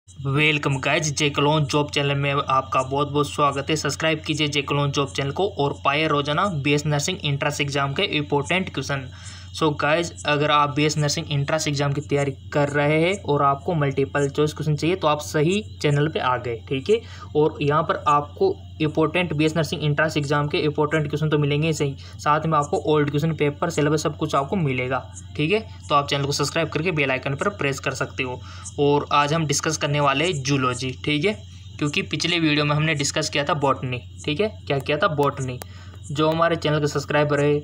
Welcome guys, जेकलोन job channel में आपका बहुत बहुत स्वागत है। सब्सक्राइब कीजिए जेकलोन जॉब चैनल को और पाए रोजाना बीएस नर्सिंग एंट्रेंस एग्जाम के इंपॉर्टेंट क्वेश्चन। सो गाइज, अगर आप बीएस नर्सिंग एंट्रेंस एग्जाम की तैयारी कर रहे हैं और आपको मल्टीपल चॉइस क्वेश्चन चाहिए तो आप सही चैनल पे आ गए, ठीक है। और यहाँ पर आपको important BS nursing entrance exam के इंपॉर्टेंट क्वेश्चन तो मिलेंगे ही सही, साथ में आपको ओल्ड क्वेश्चन पेपर सिलेबस सब कुछ आपको मिलेगा, ठीक है। तो आप चैनल को सब्सक्राइब करके बेल आइकन पर प्रेस कर सकते हो। और आज हम डिस्कस करने वाले हैं जूलॉजी, ठीक है, क्योंकि पिछले वीडियो में हमने डिस्कस किया था बॉटनी, ठीक है। क्या किया था? बॉटनी। जो हमारे चैनल के सब्सक्राइबर है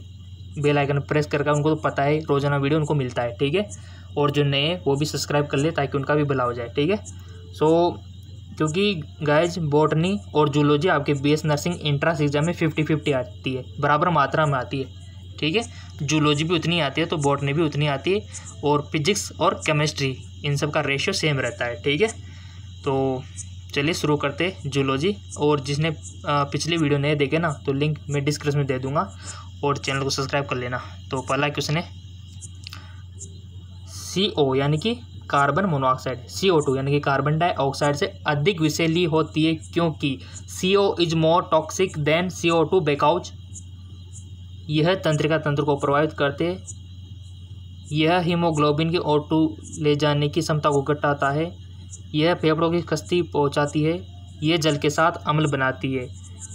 बेल आइकन प्रेस करके उनको तो पता है रोजाना वीडियो उनको मिलता है, ठीक है। और जो नए वो भी सब्सक्राइब कर ले ताकि उनका भी भला हो जाए, ठीक है। सो क्योंकि गाइज बॉटनी और जूलॉजी आपके बीएस नर्सिंग एंट्रेंस एग्जाम में 50-50 आती है, बराबर मात्रा में आती है, ठीक है। जूलॉजी भी उतनी आती है तो बॉटनी भी उतनी आती है, और फिजिक्स और केमिस्ट्री इन सब का रेशियो सेम रहता है, ठीक है। तो चलिए शुरू करते हैं जूलॉजी। और जिसने पिछली वीडियो नहीं देखे ना तो लिंक मैं डिस्क्रिप्शन में दे दूंगा और चैनल को सब्सक्राइब कर लेना। तो पहला क्वेश्चन है CO यानी कि कार्बन मोनोऑक्साइड, CO2 यानी कि कार्बन डाइऑक्साइड से अधिक विषैली होती है क्योंकि CO is more toxic than CO2 because यह तंत्रिका तंत्र को प्रभावित करते, यह हीमोग्लोबिन के O2 ले जाने की क्षमता को घटाता है, यह फेफड़ों की क्षति पहुंचाती है, यह जल के साथ अम्ल बनाती है।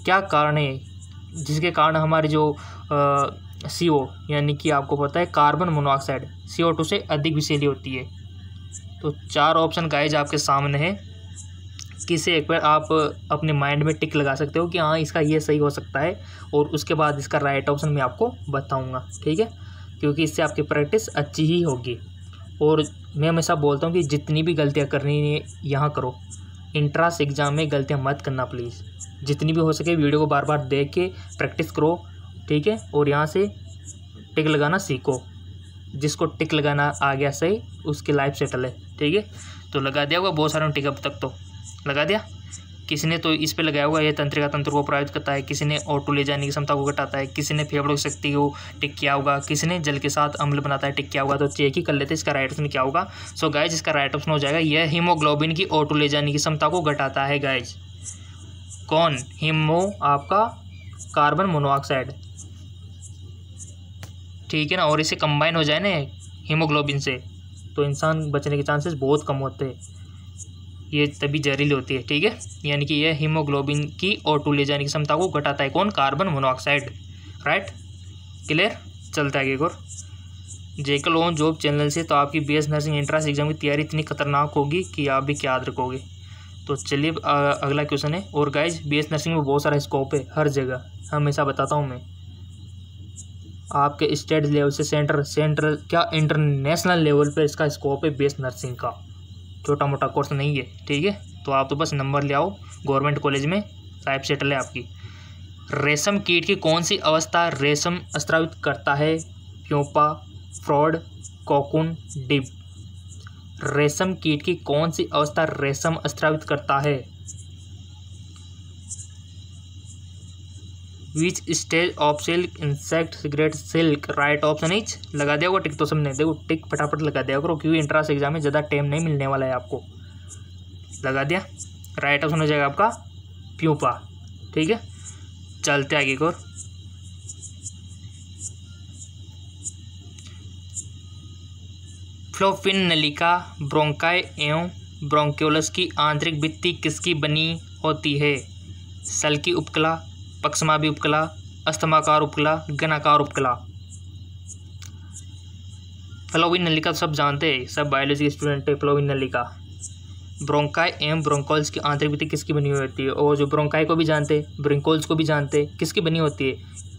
क्या कारण है जिसके कारण हमारी जो CO यानी कि आपको पता है कार्बन मोनोऑक्साइड CO2 से अधिक विषैली होती है? तो चार ऑप्शन गाइज आपके सामने है, किसी एक पर आप अपने माइंड में टिक लगा सकते हो कि हाँ इसका ये सही हो सकता है, और उसके बाद इसका राइट ऑप्शन मैं आपको बताऊंगा, ठीक है, क्योंकि इससे आपकी प्रैक्टिस अच्छी ही होगी। और मैं हमेशा बोलता हूँ कि जितनी भी गलतियाँ करनी है यहाँ करो, एंट्रेंस एग्जाम में गलतियाँ मत करना प्लीज़। जितनी भी हो सके वीडियो को बार बार देख के प्रैक्टिस करो, ठीक है। और यहाँ से टिक लगाना सीखो, जिसको टिक लगाना आ गया सही उसकी लाइफ सेटल है, ठीक है। तो लगा दिया होगा बहुत सारे टिक, अब तक तो लगा दिया। किसी ने तो इस पे लगाया होगा ये तंत्रिका तंत्र को प्रभावित करता है, किसी ने O2 ले जाने की क्षमता को घटाता है, किसी ने फेफड़ों की शक्ति को टिक किया होगा, किसी ने जल के साथ अम्ल बनाता है टिक किया होगा। तो चेक ही कर लेते इसका राइट ऑप्शन क्या होगा। सो गाइज इसका राइट ऑप्शन हो जाएगा यह हीमोग्लोबिन की O2 ले जाने की क्षमता को घटाता है। गाइज कौन? हीमो आपका कार्बन मोनोऑक्साइड, ठीक है ना। और इसे कंबाइन हो जाए ना हीमोग्लोबिन से तो इंसान बचने के चांसेस बहुत कम होते हैं, ये तभी जहरीली होती है, ठीक है। यानी कि यह हीमोग्लोबिन की O2 ले जाने की क्षमता को घटाता है। कौन? Carbon monoxide, right, clear. चलता है एक और जेकलोन जॉब चैनल से। तो आपकी बीएस नर्सिंग एंट्रेंस एग्जाम की तैयारी इतनी खतरनाक होगी कि आप भी क्या याद रखोगे। तो चलिए अगला क्वेश्चन है। और गाइज बीएस नर्सिंग में बहुत सारा स्कोप है हर जगह, हमेशा बताता हूँ मैं। आपके स्टेट लेवल से सेंट्रल क्या इंटरनेशनल लेवल पे इसका स्कोप है बीएस नर्सिंग का, छोटा मोटा कोर्स नहीं है, ठीक है। तो आप तो बस नंबर ले आओ गवर्नमेंट कॉलेज में, साहिब सेटल है आपकी। रेशम कीट की कौन सी अवस्था रेशम स्रावित करता है? प्यूपा, फ्रॉड, कोकून, डिब। रेशम कीट की कौन सी अवस्था रेशम स्रावित करता है? Which stage of silk insect cigarette silk, right option is, लगा दिया होगा टिक तो सबने, देखो टिक फटाफट लगा दिया करो क्योंकि एंट्रेंस एग्जाम में ज़्यादा टाइम नहीं मिलने वाला है आपको। लगा दिया, राइट ऑप्शन हो जाएगा आपका प्यूपा, ठीक है। चलते आगे की ओर। फ्लोफिन नलिका ब्रोंकाई एवं ब्रोंक्यूलस की आंतरिक भित्ति किसकी बनी होती है? सल्की उपकला, पक्षमाभी उपकला, अस्तमाकार उपकला, घनाकार उपकला। फ्लोविन नलिका सब जानते हैं, सब बायोलॉजी के स्टूडेंट है। फ्लोविन नलिका ब्रोंकाई एवं ब्रोंकोल्स की आंतरिक भित्ति किसकी बनी हुई होती है? और जो ब्रोंकाई को भी जानते हैं ब्रोंकोल्स को भी जानते हैं, किसकी बनी होती है?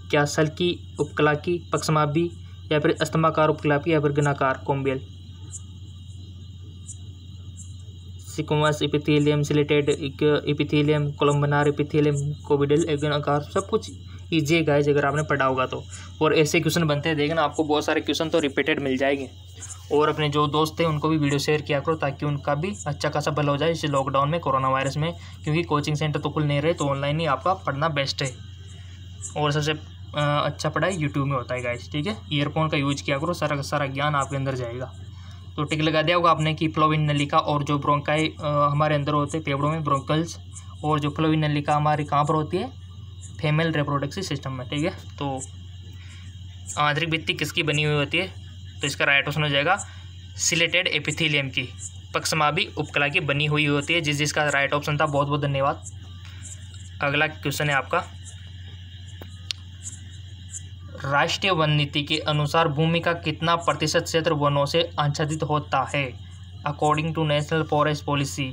क्या सल्की उपकला की, पक्षमाभी, या फिर अस्तमाकार उपकला की, या फिर घनाकार कोम्बियल? सिक्वस एपिथेलियम, सिलेटेड एपिथेलियम, कोलम्बनार एपिथेलियम, कोविडल घनाकार, सब कुछ ईजी है गाइस अगर आपने पढ़ा होगा तो। और ऐसे क्वेश्चन बनते हैं, देखना आपको बहुत सारे क्वेश्चन तो रिपीटेड मिल जाएंगे। और अपने जो दोस्त हैं उनको भी वीडियो शेयर किया करो ताकि उनका भी अच्छा खासा भला हो जाए इस लॉकडाउन में, कोरोना वायरस में, क्योंकि कोचिंग सेंटर तो खुल नहीं रहे, तो ऑनलाइन ही आपका पढ़ना बेस्ट है। और सबसे अच्छा पढ़ाई यूट्यूब में होता है गाइस, ठीक है। ईयरफोन का यूज किया करो, सारा का सारा ज्ञान आपके अंदर जाएगा। तो टिक लगा दिया होगा आपने कि फ्लोविन नलिका और जो ब्रोंकाई हमारे अंदर होते हैं फेफड़ों में ब्रोंकल्स, और जो फ्लोविन नलिका हमारी कहाँ पर होती है, फीमेल रिप्रोडक्टिव सिस्टम में। ठीक है, तो आंतरिक भित्ति किसकी बनी हुई होती है, तो इसका राइट ऑप्शन हो जाएगा सिलेटेड एपिथेलियम की, पक्षमाभी उपकला की बनी हुई होती है। जिसका राइट ऑप्शन था। बहुत बहुत धन्यवाद। अगला क्वेश्चन है आपका, राष्ट्रीय वन नीति के अनुसार भूमि का कितना प्रतिशत क्षेत्र वनों से आच्छादित होता है। According to national forest policy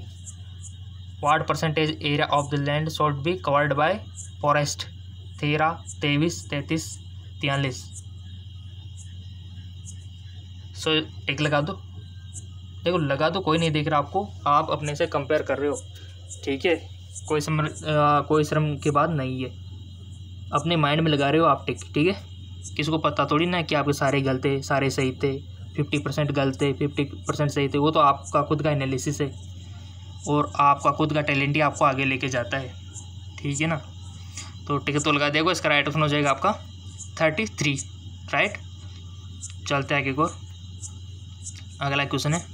what percentage area of the land should be covered by forest. 13, 23, 33, 43। So टिक लगा दो। देखो लगा दो, कोई नहीं देख रहा आपको, आप अपने से कंपेयर कर रहे हो। ठीक है, कोई श्रम की बात नहीं है, अपने माइंड में लगा रहे हो आप टिक। ठीक है, किसको पता थोड़ी ना कि आपके सारे गलते सारे सही थे, 50% गलते 50% सही थे। वो तो आपका खुद का एनालिसिस है और आपका खुद का टैलेंट ही आपको आगे लेके जाता है। ठीक है ना, तो टिक तो लगा देगा। इसका राइट ऑप्शन हो जाएगा आपका 33। राइट, चलते हैं आगे को। अगला क्वेश्चन है,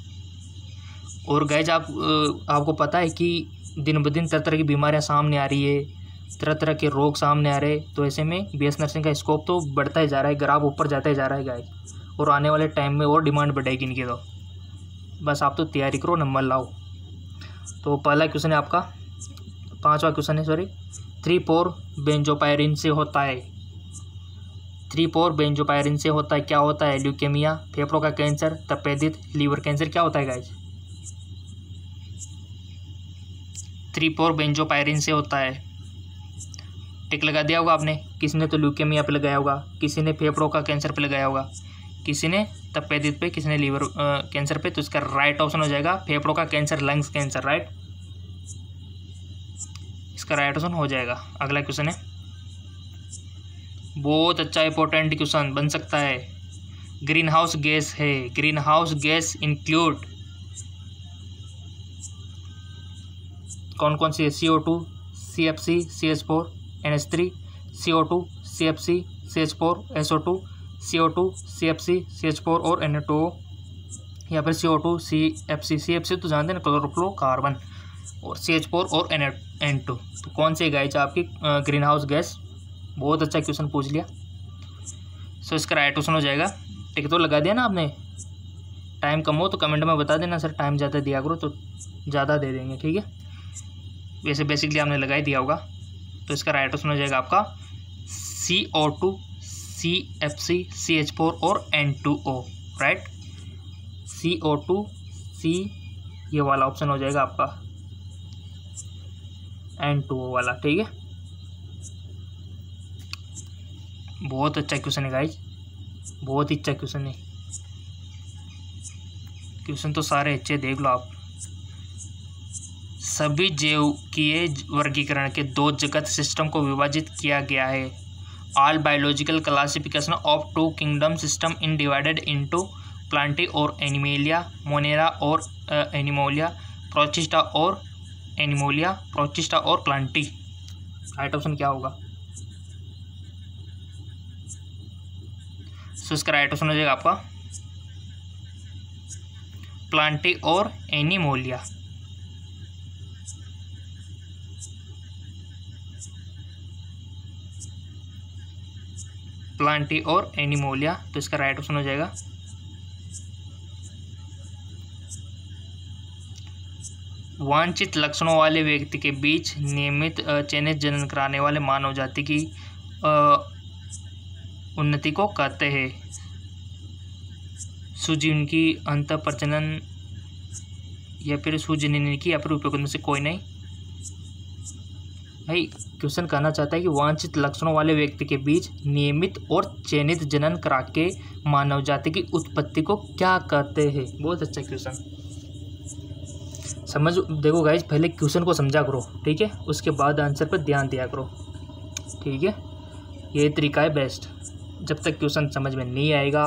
और गाइज आपको पता है कि दिन ब दिन तरह तरह की बीमारियां सामने आ रही है, तरह तरह के रोग सामने आ रहे हैं। तो ऐसे में बीएस नर्सिंग का स्कोप तो बढ़ता ही जा रहा है, ग्राफ ऊपर जाता ही जा रहा है गाइज, और आने वाले टाइम में और डिमांड बढ़ेगी इनकी। तो बस आप तो तैयारी करो, नंबर लाओ। तो पहला क्वेश्चन है आपका, 5वां क्वेश्चन है, सॉरी, 3,4 बेंजोपायरिन से होता है। 3,4 बेंजोपायरिन से होता है, क्या होता है? ल्यूकेमिया, फेफड़ों का कैंसर, तपेदिक, लीवर कैंसर, क्या होता है गाइज? 3,4 बेंजोपायरिन से होता है। टिक लगा दिया होगा आपने। किसी ने तो ल्यूकेमिया पे लगाया होगा, किसी ने फेफड़ों का कैंसर पे लगाया होगा, किसी ने तपेदिक पे, किसी ने लीवर कैंसर पे। तो इसका राइट ऑप्शन हो जाएगा फेफड़ों का कैंसर, लंग्स कैंसर। राइट, इसका राइट ऑप्शन हो जाएगा। अगला क्वेश्चन है, बहुत अच्छा इंपॉर्टेंट क्वेश्चन बन सकता है। ग्रीन हाउस गैस है, ग्रीन हाउस गैस इंक्लूड कौन कौन सी है? CO2, CFC, CH4, NH3, CO2, CFC, CH4, SO2, CO2, CFC, CH4 और Na2O, या फिर CO2, CFC। CFC तो जानते हैं ना, क्लोरोफ्लोरोकार्बन, और CH4 और N2। तो कौन सी गाइज आपकी ग्रीन हाउस गैस? बहुत अच्छा क्वेश्चन पूछ लिया। सो इसका राइट ऑप्शन हो जाएगा। टिक तो लगा दिया ना आपने। टाइम कम हो तो कमेंट में बता देना, सर टाइम ज़्यादा दिया करो, तो ज़्यादा दे देंगे। ठीक है, वैसे बेसिकली आपने लगा ही दिया होगा। तो इसका राइट ऑप्शन हो जाएगा आपका CO2, CFC, CH4 और N2O। राइट, CO2, C, ये वाला ऑप्शन हो जाएगा आपका N2O वाला। ठीक है, बहुत अच्छा क्वेश्चन है गाइज, बहुत ही अच्छा क्वेश्चन है। क्वेश्चन तो सारे अच्छे, देख लो आप। सभी जैविकीय वर्गीकरण के 2 जगत सिस्टम को विभाजित किया गया है। All biological classification of 2 kingdom system in divided into Plantae और एनिमेलिया, मोनेरा और एनिमोलिया, प्रोटिस्टा और एनिमोलिया, प्रोटिस्टा और प्लांटी। राइट ऑप्शन क्या होगा? सो इसका राइट ऑप्शन हो जाएगा आपका प्लांटी और एनिमोलिया। प्लांटी और एनिमोलिया, तो इसका राइट ऑप्शन हो जाएगा वांछित लक्षणों वाले व्यक्ति के बीच नियमित चयनित जनन कराने वाले मानव जाति की उन्नति को कहते हैं। सुजीवन की अंत प्रजनन या फिर सुजननी की, या फिर उपयोग में से कोई नहीं। भाई क्वेश्चन कहना चाहता है कि वांछित लक्षणों वाले व्यक्ति के बीच नियमित और चयनित जनन करा के मानव जाति की उत्पत्ति को क्या कहते हैं? बहुत अच्छा क्वेश्चन। समझ, देखो गाइज, पहले क्वेश्चन को समझा करो, ठीक है, उसके बाद आंसर पर ध्यान दिया करो। ठीक है, ये तरीका है बेस्ट। जब तक क्वेश्चन समझ में नहीं आएगा,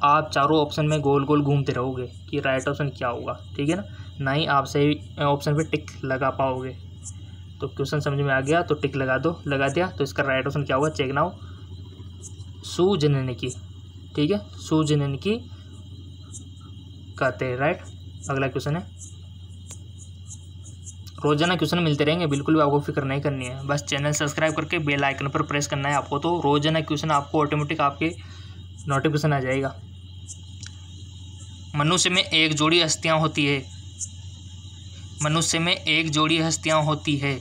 आप चारों ऑप्शन में गोल गोल घूमते रहोगे कि राइट ऑप्शन क्या होगा। ठीक है ना ही आप सही ऑप्शन पे टिक लगा पाओगे। तो क्वेश्चन समझ में आ गया तो टिक लगा दो, लगा दिया तो इसका राइट ऑप्शन क्या होगा? चेक नाउ, सुजनन की। ठीक है, सुजनन की कहते हैं, राइट। अगला क्वेश्चन है, रोजाना क्वेश्चन मिलते रहेंगे, बिल्कुल भी आपको फिक्र नहीं करनी है, बस चैनल सब्सक्राइब करके बेल आइकन पर प्रेस करना है आपको, तो रोजाना क्वेश्चन आपको ऑटोमेटिक आपके नोटिफिकेशन आ जाएगा। मनुष्य में एक जोड़ी हस्तियां होती है, मनुष्य में एक जोड़ी हस्तियां होती है,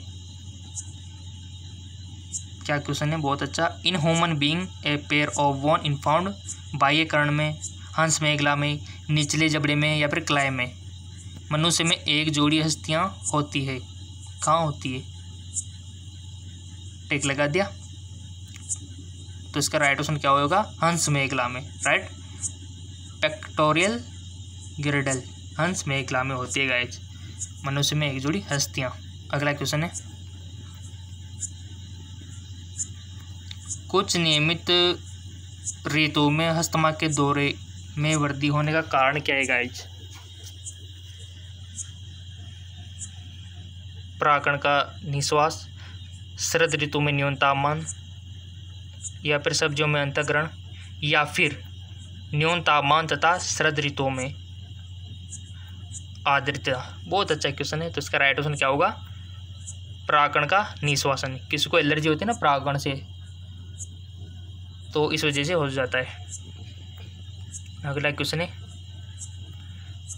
क्या क्वेश्चन है, बहुत अच्छा। In human being a pair of bone in found बाह्य कर्ण में, हंस मेघला में, निचले जबड़े में या फिर क्लाय में। मनुष्य में एक जोड़ी हस्तियां होती है, कहाँ होती है, टिक लगा दिया, तो इसका राइट ऑप्शन क्या होगा, हंस मेघला में, राइट। पेक्टोरियल गिरिडल हंस मेघला में होती है गाइज, मनुष्य में एक जोड़ी हस्तियां। अगला क्वेश्चन है, कुछ नियमित ऋतु में अस्थमा के दौरे में वृद्धि होने का कारण क्या है गाइज। परागण का निश्वास, शरद ऋतु में न्यूनतम तापमान, या फिर सब्जियों में अंतःग्रहण, या फिर न्यूनतम तापमान तथा शरद ऋतुओं में आर्द्रता। बहुत अच्छा क्वेश्चन है, तो इसका राइट ऑप्शन क्या होगा, परागण का निश्वासन। किसी को एलर्जी होती है ना परागण से, तो इस वजह से हो जाता है। अगला क्वेश्चन है,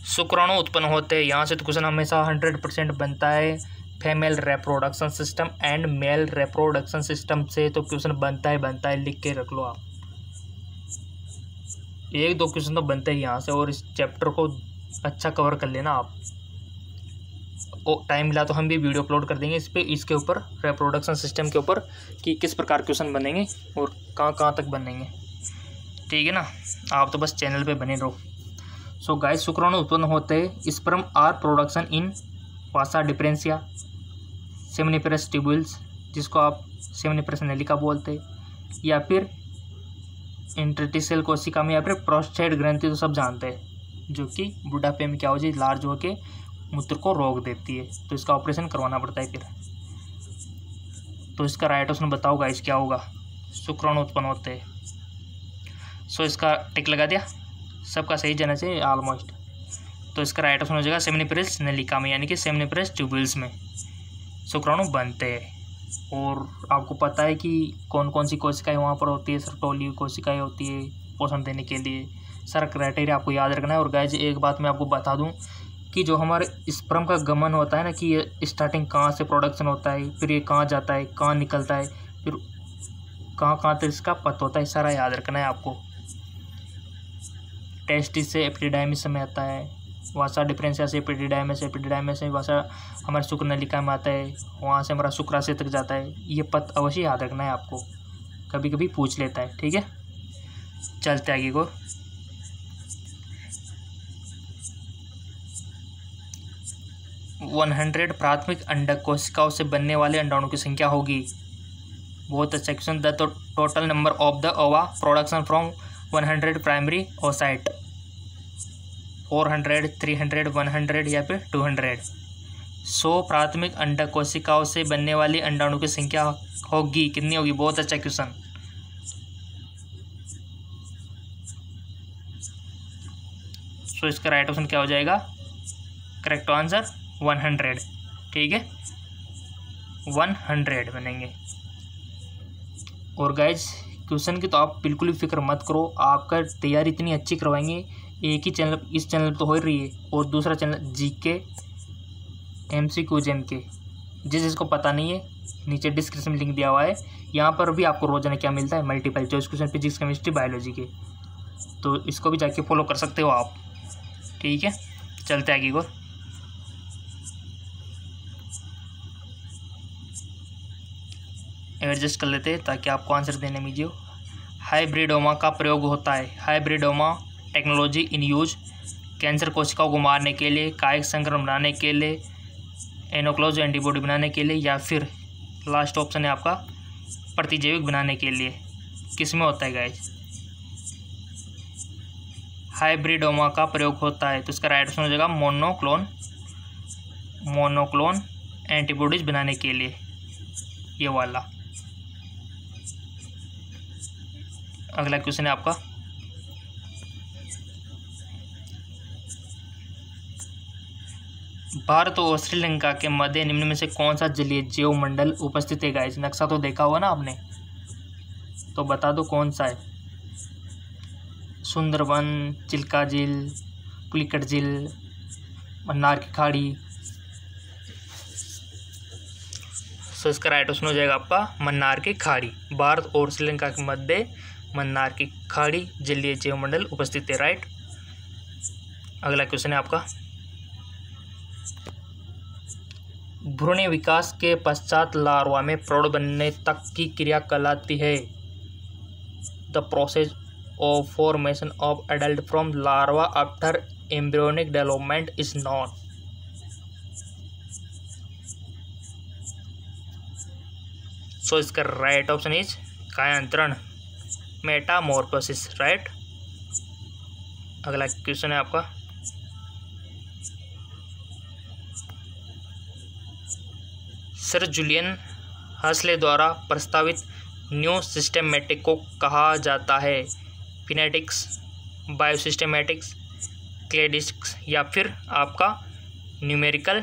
शुक्राणु उत्पन्न होते हैं, यहाँ से तो क्वेश्चन हमेशा 100% बनता है। Female reproduction system and male reproduction system से तो क्वेश्चन बनता है, लिख के रख लो आप। एक दो क्वेश्चन तो बनते हैं यहाँ से, और इस चैप्टर को अच्छा कवर कर लेना आप। टाइम मिला तो हम भी वीडियो अपलोड कर देंगे इस पे, इसके ऊपर रिप्रोडक्शन सिस्टम के ऊपर कि किस प्रकार क्वेश्चन बनेंगे और कहाँ तक बनेंगे, ठीक है ना। आप तो बस चैनल पे बने रहो। सो गाइस, शुक्राणु उत्पन्न होते हैं, sperm are production in vasa deferentia, seminiferous tubules जिसको आप सेमिनिफेरस नलिका बोलते हैं, या फिर इंटरस्टिशियल कोशिका में, या फिर प्रोस्टेट ग्रंथि तो सब जानते हैं, जो कि बुढ़ापे में क्या हो जाए, लार्ज होके मूत्र को रोक देती है, तो इसका ऑपरेशन करवाना पड़ता है फिर। तो इसका राइट ऑप्शन बताओ गाइस क्या होगा, शुक्राणु उत्पन्न होते हैं। सो इसका टिक लगा दिया, सबका सही जाना चाहिए ऑलमोस्ट। तो इसका राइट ऑप्शन हो जाएगा सेमिनिफेरस नलिका में, यानी कि सेमिनिफेरस ट्यूब्यूल्स में शुक्राणु बनते हैं। और आपको पता है कि कौन कौन सी कोशिकाएं वहाँ पर होती है, सर्टोली कोशिकाएं होती है पोषण देने के लिए, सारा क्राइटेरिया आपको याद रखना है। और गाइस एक बात मैं आपको बता दूं कि जो हमारे स्पर्म का गमन होता है ना, कि ये स्टार्टिंग कहाँ से प्रोडक्शन होता है, फिर ये कहाँ जाता है, कहाँ निकलता है, फिर कहाँ तक इसका पथ होता है, सारा याद रखना है आपको। टेस्टिस से एपिडिडाइमिस में आता है, वासा डिफरेंशिया से एपिडिडाइमिस से वासा हमारे शुक्र नलिका में आता है, वहाँ से हमारा शुक्राशय तक जाता है। ये पथ अवश्य याद रखना है आपको, कभी कभी पूछ लेता है, ठीक है। चलते आगे को, $100 प्राथमिक अंडक कोशिकाओं से बनने वाले अंडाणु की संख्या होगी। बहुत अच्छा question. The total number of the ओवा प्रोडक्शन फ्रॉम 100 प्राइमरी ओसाइट, 400, 300, 100 या फिर 200। 100 प्राथमिक अंडक कोशिकाओं से बनने वाली अंडाणु की संख्या होगी, कितनी होगी। बहुत अच्छा क्वेश्चन। सो इसका राइट ऑप्शन क्या हो जाएगा, करेक्ट आंसर 100, ठीक है, 100 बनेंगे। और गाइज क्वेश्चन की तो आप बिल्कुल भी फिक्र मत करो, आपका तैयारी इतनी अच्छी करवाएंगे। एक ही चैनल, इस चैनल तो हो ही रही है, और दूसरा चैनल जीके MCQ जेम के, जिसको पता नहीं है नीचे डिस्क्रिप्शन में लिंक दिया हुआ है। यहाँ पर भी आपको रोजाना क्या मिलता है, multiple choice question, physics, chemistry, biology के, तो इसको भी जाके फॉलो कर सकते हो आप, ठीक है। चलते आगे को, एडजस्ट कर लेते हैं ताकि आपको आंसर देने में जो हाइब्रिडोमा का प्रयोग होता है। Hybridoma technology in use cancer कोशिकाओं को मारने के लिए, कायिक संक्रमण बनाने के लिए, एनोक्लोज एंटीबॉडी बनाने के लिए, या फिर लास्ट ऑप्शन है आपका प्रतिजैविक बनाने के लिए। किस में होता है गाइस, हाइब्रिडोमा का प्रयोग होता है, तो इसका राइट ऑप्शन हो जाएगा मोनोक्लोन एंटीबॉडीज बनाने के लिए, ये वाला। अगला क्वेश्चन है आपका, भारत और श्रीलंका के मध्य निम्न में से कौन सा जलीय जीव मंडल उपस्थित है गाइस? नक्शा तो देखा हुआ ना आपने, तो बता दो कौन सा है। सुंदरबन, चिल्का झील, पुलिकट झील, मन्नार की खाड़ी। सो इसका राइट ऑप्शन हो जाएगा आपका मन्नार की खाड़ी। भारत और श्रीलंका के मध्य मन्नार की खाड़ी जलीय जीव मंडल उपस्थित है, राइट। अगला क्वेश्चन है आपका, भ्रूण विकास के पश्चात लार्वा में प्रौढ़ बनने तक की क्रिया कहलाती है। The process of formation of adult from larva after embryonic development is known. So इसका राइट ऑप्शन इज कायांतरण, मेटामॉर्फोसिस, राइट। अगला क्वेश्चन है आपका, सर जूलियन हसले द्वारा प्रस्तावित न्यू सिस्टेमेटिक को कहा जाता है? फिनेटिक्स, बायोसिस्टेमेटिक्स, क्लेडिस्टिक्स या फिर आपका न्यूमेरिकल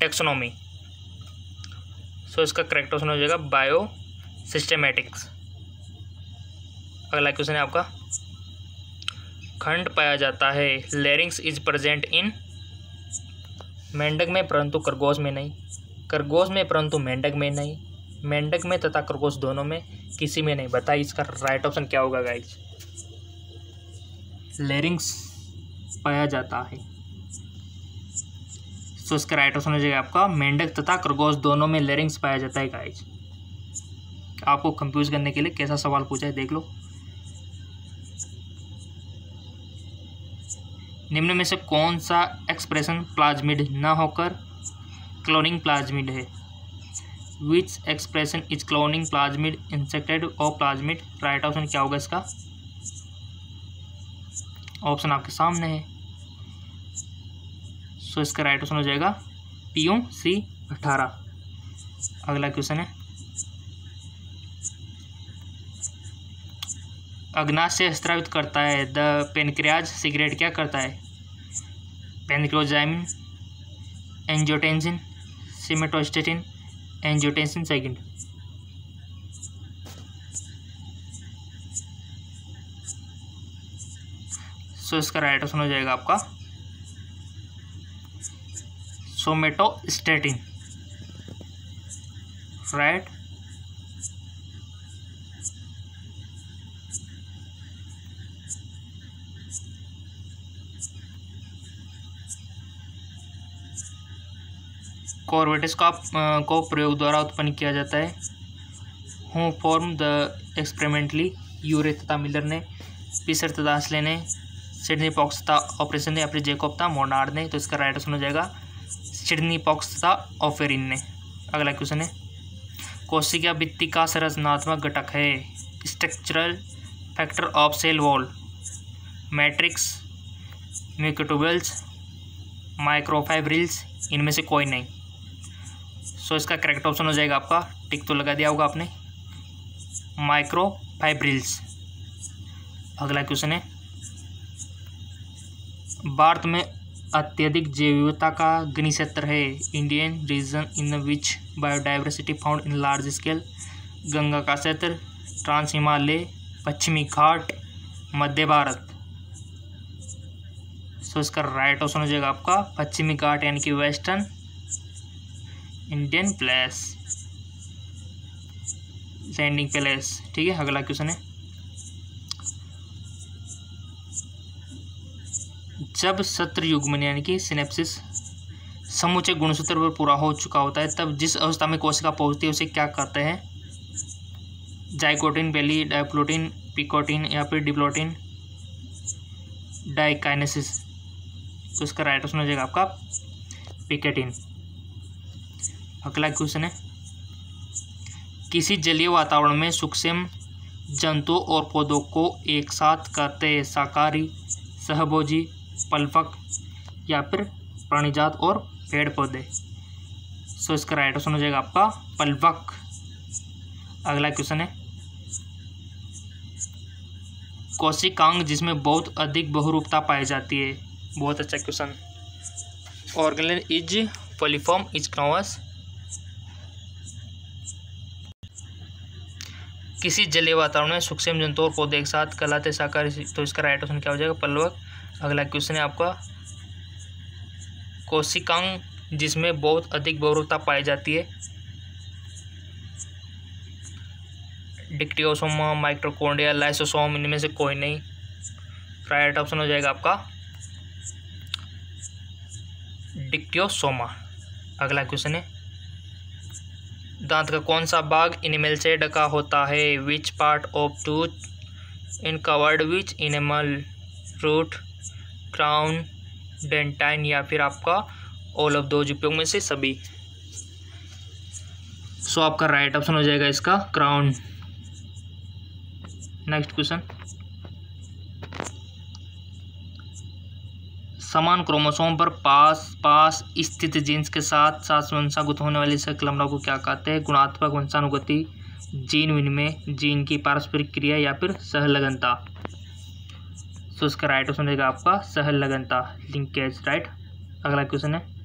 टेक्सोनॉमी। सो इसका करेक्ट ऑप्शन हो जाएगा बायो सिस्टेमेटिक्स। अगला क्वेश्चन है आपका, खंड पाया जाता है, लैरिंक्स इज प्रेजेंट इन, मेंढक में परंतु खरगोश में नहीं, खरगोश में परंतु मेंढक में नहीं, मेंढक में तथा खरगोश दोनों में किसी में नहीं। बताइए इसका राइट ऑप्शन क्या होगा गाइस? लैरिंक्स पाया जाता है। सो इसका राइट ऑप्शन हो जाएगा आपका मेंढक तथा खरगोश दोनों में लैरिंक्स पाया जाता है गाइस। आपको कंफ्यूज करने के लिए कैसा सवाल पूछा है देख लो। निम्न में से कौन सा एक्सप्रेशन प्लाज्मिड न होकर क्लोनिंग प्लाज्मिड है? विच एक्सप्रेशन इज क्लोनिंग प्लाज्मिड इंसेक्टेड और प्लाज्मिड? राइट ऑप्शन क्या होगा इसका? ऑप्शन आपके सामने है। सो इसका राइट ऑप्शन हो जाएगा PUC18। अगला क्वेश्चन है, अग्नाशय स्रावित करता है द पेनक्रियाज सिगरेट क्या करता है? पेनक्लोजाइमिन, एंजियोटेंसिन, सिमेटोस्टेटिन, एंजियोटेंसिन सेकंड। सो इसका राइट ऑप्शन हो जाएगा आपका सोमेटोस्टेटिन, राइट। कॉर्वेटिस को प्रयोग द्वारा उत्पन्न किया जाता है। हु फॉर्म द एक्सपेरिमेंटली, यूरे तथा मिलर ने, पीसर तथा हसले ने, सिडनी पॉक्स तथा ऑपरेशन ने, या फिर जेकॉब तथा मोनार्ड ने। तो इसका राइट ऑप्शन हो जाएगा सिडनी पॉक्स तथा ऑफेरिन ने। अगला क्वेश्चन है, कोशिका भित्ति का संरचनात्मक घटक है? Structural factor of cell wall, matrix, microtubules, microfibrils, इनमें से कोई नहीं। सो इसका करेक्ट ऑप्शन हो जाएगा आपका, टिक तो लगा दिया होगा आपने, माइक्रोफाइब्रिल्स। अगला क्वेश्चन है, भारत में अत्यधिक जैव विविधता का घनी क्षेत्र है? Indian reason in which biodiversity found in large scale? Ganga का क्षेत्र, ट्रांस हिमालय, पश्चिमी घाट, मध्य भारत। सो इसका राइट ऑप्शन हो जाएगा आपका पश्चिमी घाट यानी कि western Indian place, landing place, ठीक है। अगला क्वेश्चन है, जब सत्रयुग्मन यानी कि सिनेप्सिस समूचे गुणसूत्र पर पूरा हो चुका होता है तब जिस अवस्था में कोशिका पहुंचती है उसे क्या कहते हैं? जाइगोटिन, बेली, डायप्लोटिन, पिकोटिन या फिर डिप्लोटिन, डाइकाइनेसिस। तो इसका राइट ऑप्शन हो जाएगा आपका पिकेटिन। अगला क्वेश्चन है, किसी जलीय वातावरण में सूक्ष्म जंतुओं और पौधों को एक साथ कहते हैं? शाकाहारी, सहभोजी, पल्पक या फिर प्राणीजात और पेड़ पौधे। सो इसका राइट ऑप्शन हो जाएगा आपका पल्पक। अगला क्वेश्चन है, कोशिकांग जिसमें बहुत अधिक बहुरूपता पाई जाती है? बहुत अच्छा question. Organelle is polyform is क्नोवस। किसी जलीय वातावरण में सूक्ष्म जंतु और पौधे एक साथ कहलाते शाकाहारी, तो इसका राइट ऑप्शन क्या हो जाएगा? पलवक। अगला क्वेश्चन है आपका कोशिकांग जिसमें बहुत अधिक बहुरूपता पाई जाती है। डिक्टियोसोमा, माइटोकॉन्ड्रिया, लाइसोसोम, इनमें से कोई नहीं। राइट ऑप्शन हो जाएगा आपका डिक्टियोसोमा। अगला क्वेश्चन है दांत का कौन सा भाग इनेमल से ढका होता है? Which part of tooth in covered which enamel? Root, crown, dentine या फिर आपका ऑल ऑफ दोज उपयोग में से सभी। सो आपका राइट ऑप्शन हो जाएगा इसका क्राउन। नेक्स्ट क्वेश्चन, समान क्रोमोसोम पर पास स्थित जीन्स के साथ साथ वंशानुगत होने वाली संकलमना को क्या कहते हैं? गुणात्मक वंशानुगति, जीन विनिमय, जीन की पारस्परिक क्रिया या फिर सहलगनता। तो इसका राइट ऑप्शन रहेगा आपका सहलगनता, लिंकेज। राइट। अगला क्वेश्चन है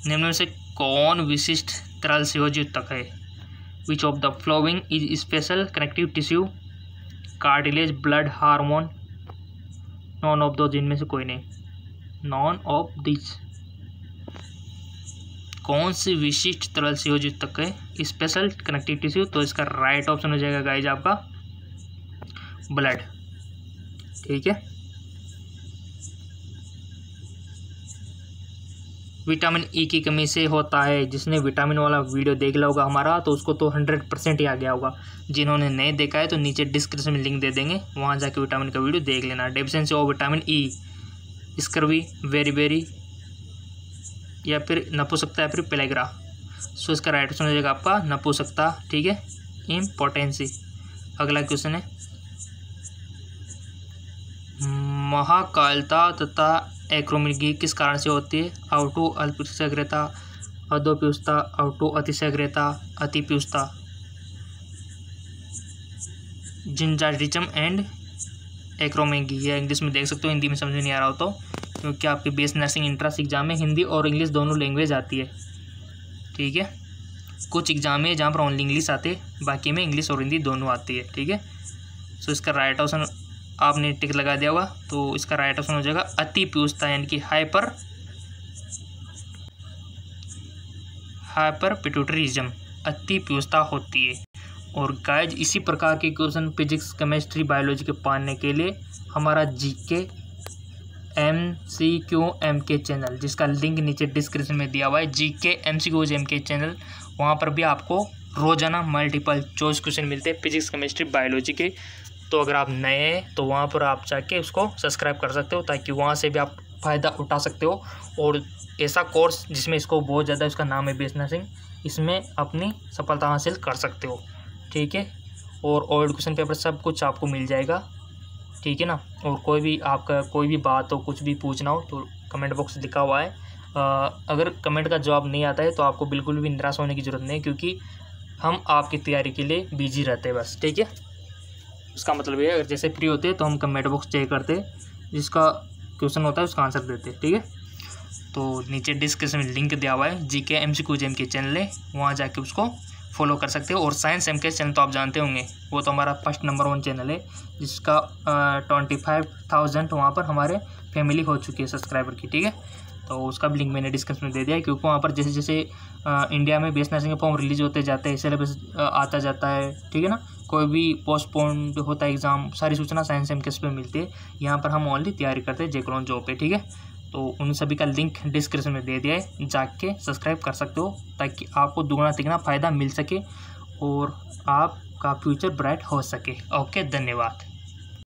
निम्न में से कौन विशिष्ट तरल संयोजी ऊतक है? Which of the following is special connective tissue, cartilage, blood, hormone? None of दो, जिनमें से कोई नहीं। None of this. कौन सी विशिष्ट तरल संयोजी ऊतक है स्पेशल कनेक्टिव टिश्यू? तो इसका राइट ऑप्शन हो जाएगा गाइज आपका ब्लड। ठीक है। विटामिन ई की कमी से होता है। जिसने विटामिन वाला वीडियो देख लिया होगा हमारा तो उसको तो 100% ही आ गया होगा। जिन्होंने नहीं देखा है तो नीचे डिस्क्रिप्शन में लिंक दे देंगे, वहाँ जाके विटामिन का वीडियो देख लेना। Deficiency of vitamin E, scurvy, very या फिर नपुंसकता या फिर पेलेग्रा। सो इसका राइट ऑप्शन हो जाएगा आपका नपुंसकता। ठीक है। इम्पोर्टेंसी। अगला क्वेश्चन है महाकालता तथा एक्रोमेगी किस कारण से होती है? आउटो अल्पशीघ्रता, अधोपीयूषता, आउटो अतिशीघ्रता, अतिपीयूषता। जिंजाटिज्म एंड एक्रोमेगी, ये इंग्लिश में देख सकते हो, हिंदी में समझ में नहीं आ रहा हो तो, क्योंकि आपके बेस नर्सिंग एंट्रेंस एग्जाम में हिंदी और इंग्लिश दोनों लैंग्वेज आती है। ठीक है। कुछ एग्जाम है जहाँ पर ओनली इंग्लिश आते हैं, बाकी में इंग्लिश और हिंदी दोनों आती है। ठीक है। सो इसका राइट ऑप्शन आपने टिक लगा दिया होगा तो इसका राइट ऑप्शन हो जाएगा अतिपीयूषता, यानी कि हाइपर पिट्यूटरिज्म, अतिपीयूषता होती है। और गाइज इसी प्रकार के क्वेश्चन फिजिक्स, केमिस्ट्री, बायोलॉजी के पाने के लिए हमारा जीके MCQ MK चैनल, जिसका लिंक नीचे डिस्क्रिप्शन में दिया हुआ है, जीके MCQ MK चैनल, वहाँ पर भी आपको रोजाना मल्टीपल चॉइस क्वेश्चन मिलते हैं फिजिक्स, केमिस्ट्री, बायोलॉजी के। तो अगर आप नए हैं तो वहाँ पर आप जाके उसको सब्सक्राइब कर सकते हो, ताकि वहाँ से भी आप फ़ायदा उठा सकते हो। और ऐसा कोर्स जिसमें इसको बहुत ज़्यादा, उसका नाम है बेस नर्सिंग, इसमें अपनी सफलता हासिल कर सकते हो। ठीक है। और ओल्ड क्वेश्चन पेपर सब कुछ आपको मिल जाएगा। ठीक है ना। और कोई भी आपका कोई भी बात हो, कुछ भी पूछना हो तो कमेंट बॉक्स लिखा हुआ है। अगर कमेंट का जवाब नहीं आता है तो आपको बिल्कुल भी निराश होने की ज़रूरत नहीं, क्योंकि हम आपकी तैयारी के लिए बिजी रहते हैं बस। ठीक है। उसका मतलब ये है, अगर जैसे फ्री होते हैं तो हम कमेंट बॉक्स चेक करते, जिसका क्वेश्चन होता है उसका आंसर देते। ठीक है। तो नीचे डिस्क्रिप्शन में लिंक दिया हुआ है, जीके MCQ MK चैनल है, वहाँ जाके उसको फॉलो कर सकते हो। और साइंस MK चैनल तो आप जानते होंगे, वो तो हमारा फर्स्ट नंबर 1 चैनल है, जिसका 25,000 वहाँ पर हमारे फैमिली हो चुकी है सब्सक्राइबर की। ठीक है। तो उसका भी लिंक मैंने डिस्क्रिप्शन में दे दिया है, क्योंकि वहाँ पर जैसे जैसे इंडिया में बेस नर्सिंग के फॉर्म रिलीज होते जाते हैं, सिलेबस आता जाता है। ठीक है ना। कोई भी पोस्टपोन्ड होता है एग्ज़ाम, सारी सूचना साइंस MK पे मिलती है। यहाँ पर हम ओनली तैयारी करते हैं जेक्रोन जॉब पे। ठीक है। तो उन सभी का लिंक डिस्क्रिप्शन में दे दिया है, जाके सब्सक्राइब कर सकते हो, ताकि आपको दुगना तिगना फ़ायदा मिल सके और आपका फ्यूचर ब्राइट हो सके। ओके, धन्यवाद।